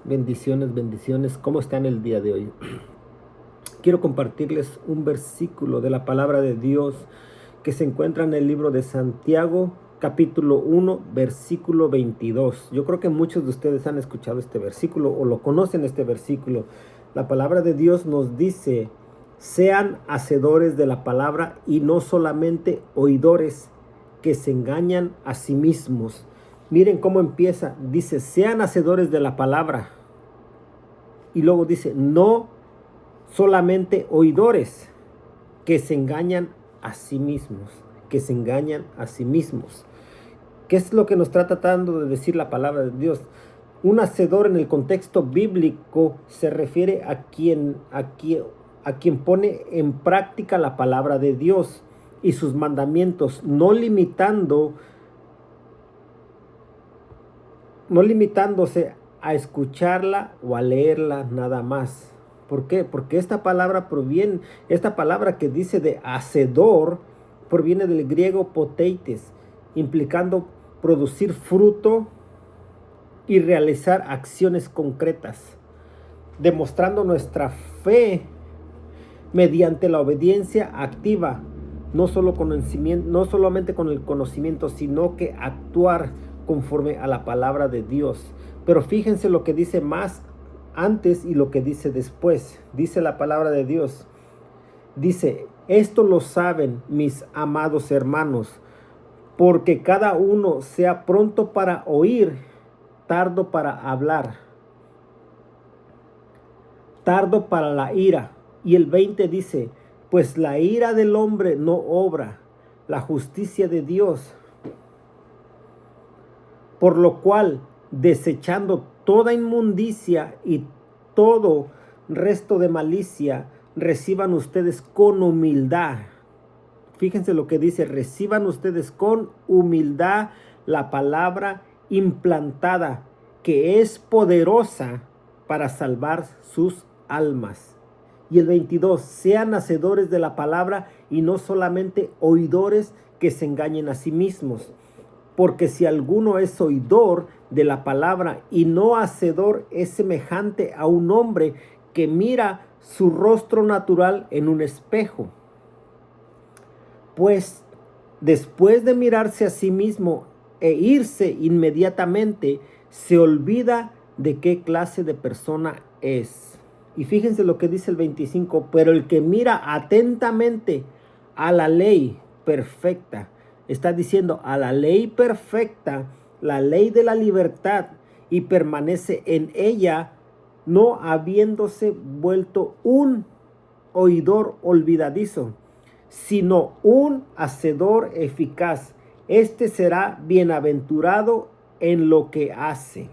Bendiciones, bendiciones. ¿Cómo están el día de hoy? Quiero compartirles un versículo de la palabra de Dios que se encuentra en el libro de Santiago, capítulo 1, versículo 22. Yo creo que muchos de ustedes han escuchado este versículo o lo conocen este versículo. La palabra de Dios nos dice: sean hacedores de la palabra y no solamente oidores que se engañan a sí mismos. Miren cómo empieza. Dice: sean hacedores de la palabra. Y luego dice: no solamente oidores que se engañan a sí mismos. Que se engañan a sí mismos. ¿Qué es lo que nos está tratando de decir la palabra de Dios? Un hacedor en el contexto bíblico se refiere a quien pone en práctica la palabra de Dios y sus mandamientos, no limitándose a escucharla o a leerla nada más. ¿Por qué? Porque esta palabra que dice de hacedor, proviene del griego poteites, implicando producir fruto y realizar acciones concretas, demostrando nuestra fe mediante la obediencia activa, no solamente con el conocimiento, sino que actuar conforme a la palabra de Dios. Pero fíjense lo que dice más antes y lo que dice después. Dice la palabra de Dios. Dice: esto lo saben mis amados hermanos, porque cada uno sea pronto para oír, tardo para hablar, tardo para la ira. Y el 20 dice: pues la ira del hombre no obra la justicia de Dios. Por lo cual, desechando toda inmundicia y todo resto de malicia, reciban ustedes con humildad. Fíjense lo que dice: reciban ustedes con humildad la palabra implantada, que es poderosa para salvar sus almas. Y el 22, sean hacedores de la palabra y no solamente oidores que se engañen a sí mismos. Porque si alguno es oidor de la palabra y no hacedor, es semejante a un hombre que mira su rostro natural en un espejo. Pues después de mirarse a sí mismo e irse inmediatamente, se olvida de qué clase de persona es. Y fíjense lo que dice el 25, pero el que mira atentamente a la ley perfecta, está diciendo a la ley perfecta, la ley de la libertad, y permanece en ella, no habiéndose vuelto un oidor olvidadizo, sino un hacedor eficaz. Este será bienaventurado en lo que hace.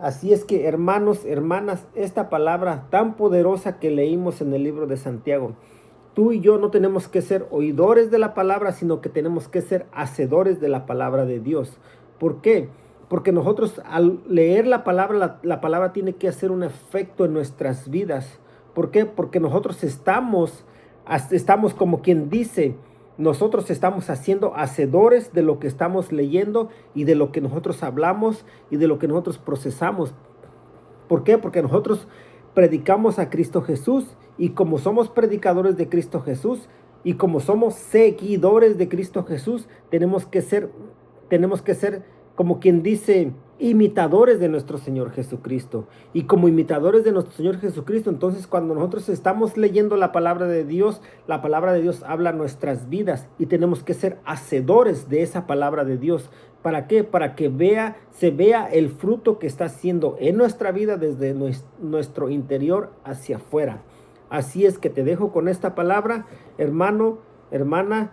Así es que, hermanos, hermanas, esta palabra tan poderosa que leímos en el libro de Santiago, tú y yo no tenemos que ser oidores de la palabra, sino que tenemos que ser hacedores de la palabra de Dios. ¿Por qué? Porque nosotros, al leer la palabra, la palabra tiene que hacer un efecto en nuestras vidas. ¿Por qué? Porque nosotros estamos como quien dice, nosotros estamos haciendo hacedores de lo que estamos leyendo y de lo que nosotros hablamos y de lo que nosotros procesamos. ¿Por qué? Porque nosotros predicamos a Cristo Jesús, y como somos predicadores de Cristo Jesús y como somos seguidores de Cristo Jesús, tenemos que ser como quien dice, imitadores de nuestro Señor Jesucristo. Y como imitadores de nuestro Señor Jesucristo, entonces cuando nosotros estamos leyendo la palabra de Dios habla nuestras vidas, y tenemos que ser hacedores de esa palabra de Dios. ¿Para qué? Para que se vea el fruto que está haciendo en nuestra vida desde nuestro interior hacia afuera. Así es que te dejo con esta palabra, hermano, hermana.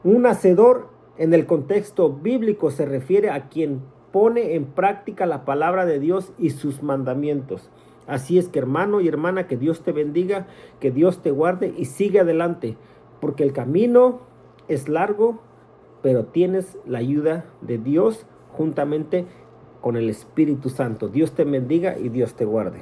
Un hacedor en el contexto bíblico se refiere a quien pone en práctica la palabra de Dios y sus mandamientos. Así es que, hermano y hermana, que Dios te bendiga, que Dios te guarde y sigue adelante, porque el camino es largo, pero tienes la ayuda de Dios juntamente con el Espíritu Santo. Dios te bendiga y Dios te guarde.